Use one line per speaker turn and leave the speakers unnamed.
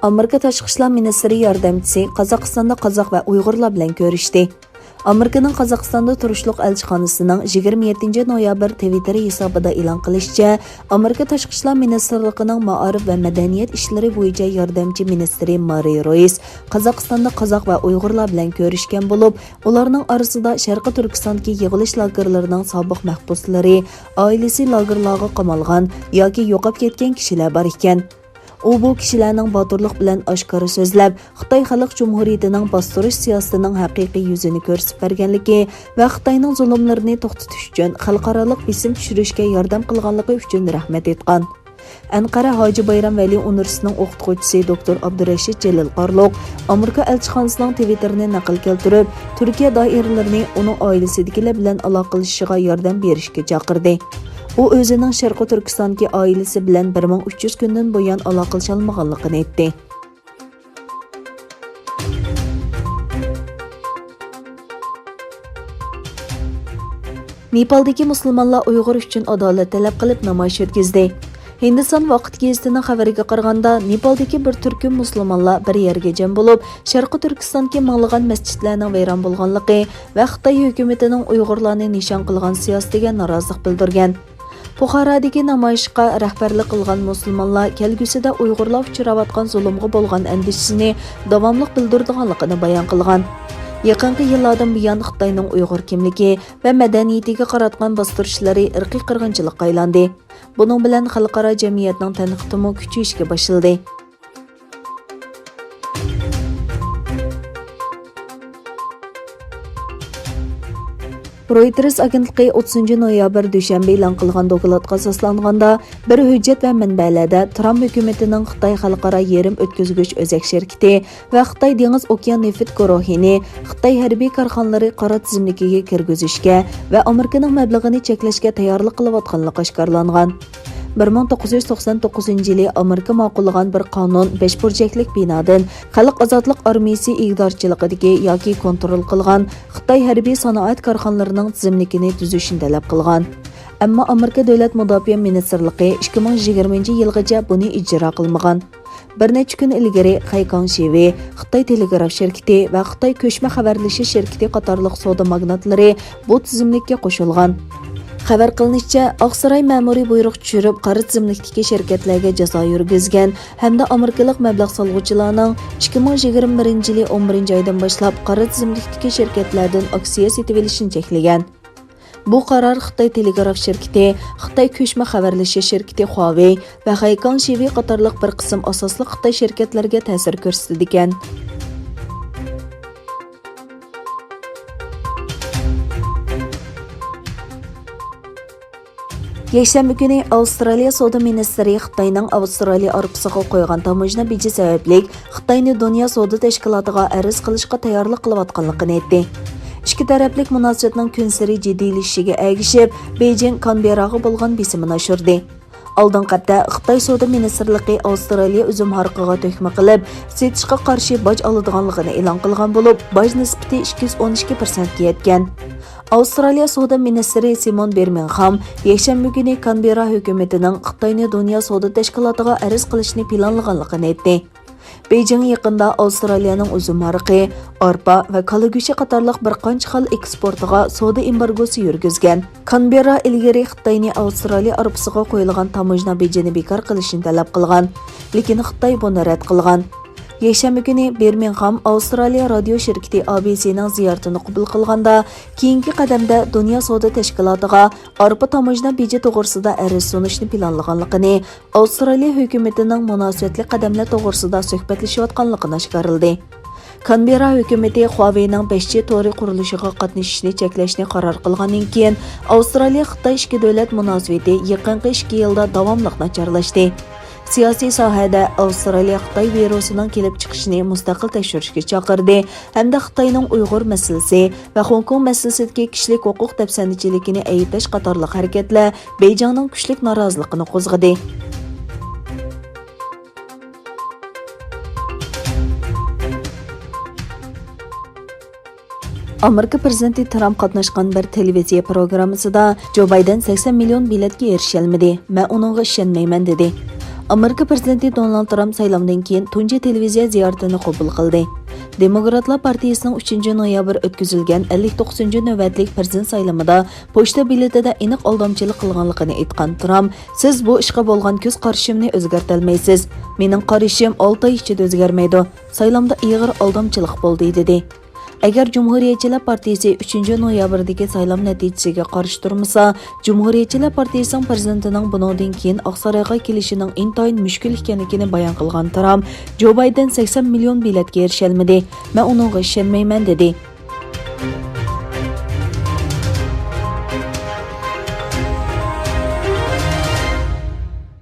Amerika Tashqi ishlar ministri yordamchisi Qozog'istonda qozoq va uyg'urlar bilan ko'rishdi. Amerikaning Qozog'istonda turishliq elchixonasining 27 noyabr Twitter hisobida e'lon qilishicha, Amerika Tashqi ishlar ministrligining ma'arif va madaniyat ishlari bo'yicha yordamchi ministri Mari Rois Qozog'istonda qozoq va uyg'urlar bilan ko'rishgan bo'lib, ularning orasida Sharqi Turkistondagi yig'ilish lagerlarining sobiq mahbuslari, oilasi lagerlarga qamalgan yoki yo'qolib ketgan kishilar bor ekan. U bu kishilarning boturlik bilan oshkora so'zlab, Xitoy Xalq Jumhuriyatining bostirish siyosatining haqiqiy yuzini ko'rsatib berganligi va Xitoyning zulmlarini to'xtatish uchun xalqaro bisim tushirishga yordam qilganligi uchun rahmat aytgan. Anqara Hoji Bayram Vali universitetining o'qituvchisi Dr. Abdurashid Jalil Qarloq Amerika elchixonasining Twitterini naql keltirib, Turkiya doiralarini uning oilasidagilar bilan aloqalashishiga yordam berishga chaqirdi. U o'zining Sharqi Turkistondagi oilasi bilan 1300 kundan buyon aloqalasha olmaganligini aytdi. Nepaldagi musulmonlar Uyg'ur uchun adolat talab qilib namoyish o'tkazdi. Hindiston vaqt gazetining xabariga qaraganda, Nepaldagi bir turkum musulmonlar bir yerga jam bo'lib, Sharqi Turkistondagi minglagan masjidlarning vayron bo'lganligi va Xitoy hukumatining Uyg'urlarni nishon qilgan siyosatiga norozilik bildirgan. Buxarodagi namoyishga rahbarlik qilgan musulmonlar kelgusida Uyg'urlar uchrayotgan zulmga bo'lgan andishini davomli bildirganligini bayon qilgan. Yaqinqi yillardan buyon Xitoyning Uyg'ur kimligi va madaniyatiga qaratgan bostirishlari irqiy qirg'inchilikqa aylandi. Buning bilan xalqaro jamiyatning tanqidimi kuchayishga boshladi. Reuters agentligi 30 noyabr dushanba e'lon qilgan dokladga asoslanganda, bir hujjat va manbalarda Trump hukumatining Xitoy xalqaro yerim o'tkazgich o'zak shirkati va Xitoy dengiz okean neft guruhini Xitoy harbiy korxonalari qora tizimligiga kirgizishga va Amerikaning mablag'ini cheklashga tayyorlik qilayotganligi oshkorlangan. 1999-yili Amerika ma'qullagan bir qonun 5 burchaklik binodan Xalq ozodlik armiyasi ig'dorchiligidagi yoki kontrol qilgan Xitoy harbiy sanoat korxonalarining tizimligini tuzishni talab qilgan. Ammo Amerika davlat mudofaa ministrligi 2020-yilgacha buni ijro qilmagan. Bir necha kun ilgari Haykang Shivi, Xitoy telegraf shirkati va Xitoy ko'chma xabarlashish shirkati qatorliq savdo magnatlari bu tizimlikka qo'shilgan. Xabar qilinishicha, Oqsaroy ma'muriy buyruq tushirib, qora tizimlikdagi shirkatlarga jazo yurgizgan hamda amerikalik mablag' solg'uvchilarning 2021-yil 11-oydan boshlab qora tizimlikdagi shirkatlardan aksiya sotib olishini cheklagan. Bu qaror Xitoy telegraf shirkati, Xitoy ko'chma xabarlashish shirkati Huawei va Haykang Shivi qatorliq bir qism asosli Xitoy shirkatlariga ta'sir ko'rsatdi ekan. Yakshanba kuni Avstraliya savdo ministri Xitoyning Avstraliya arpisiga qo'ygan tamojna beji sababli Xitoyni dunyo savdo tashkilotiga arz qilishga tayyorlik qilayotganligini aytdi. Ikki taraflik munosabatning kun sari jiddiylashishiga ergishib, Beijing Kanberaga bo'lgan besimini oshirdi. Oldingi hafta Xitoy savdo ministrligi Avstraliya uzum harqiga to'kma qilib, setishga qarshi boj oladiganligini e'lon qilgan bo'lib, boj nisbati 212% ga yetgan. Avstraliya savdo ministri Simon Birmingham yakshanba kuni Kanbera hukumatining Xitoyni dunyo savdo tashkilotiga arz qilishni planlaganligini aytdi. Beijing yaqinda Avstraliyaning uzum harqi, arpa va kola go'shti qatorliq bir qancha xil eksportiga savdo embargosi yurgizgan. Kanbera ilgari Xitoyni Avstraliya arpisiga qo'yilgan tamojna bejini bekor qilishni talab qilgan, lekin Xitoy buni rad qilgan. Yakshanba kuni Birmingham Avstraliya radio shirkati ABC'ning ziyoratini qabul qilganda, keyingi qadamda dunyo savdo tashkilotiga arpa tamojna beji to'g'risida arz sunishni planlaganligini, Avstraliya hukumatining munosabatli qadamlar to'g'risida suhbatlashayotganligini oshkorildi. Kanbera hukumati Huawei'ning 5G to'ri qurilishiga qatnashishni cheklashni qaror qilgandan keyin, Avstraliya Xitoy ikki davlat munosabati yaqinqi 2 yilda davomli nacharlashdi. Siyosiy sohada Avstraliya Xitoy virusining kelib chiqishini mustaqil tekshirishga chaqirdi hamda Xitoyning Uyg'ur masalasi va Hong Kong masalasidagi kishilik huquq tafsandichiligini aytish qatorliq harakatlar Beijingning kuchli noroziligini qo'zg'adi. Amerika prezidenti Trump qatnashgan bir televiziya programmasida Joe Biden 80 million biletga erisholmadi. Men uningga ishonmayman dedi. Amerika prezidenti Donald Trump saylamdan keyin tunji televiziya ziyoratini qabul qildi. Demokratlar partiyasining 3 noyabr o'tkazilgan 59-navbatlik prezident saylamida pochta biletida aniq aldamchilik qilganligini aytgan Trump, "Siz bu ishga bo'lgan ko'z qarashimni o'zgartirolmaysiz. Mening qarashim 6 oy ichida o'zgarmaydi. Saylamda ig'ir aldamchilik bo'ldi" dedi. Agar Cumhuriyetçiler Partiyasi 3 noyabrdagi saylam natijasiga qarshi turmasa, Cumhuriyetçiler Partiyasining prezidentining bundan keyin Oqsaroyga kelishining intayin mushkul ekanligini bayon qilgan Trump, Joe Biden 80 million biletga erisholmadi. "Men uningga ishonmayman" dedi.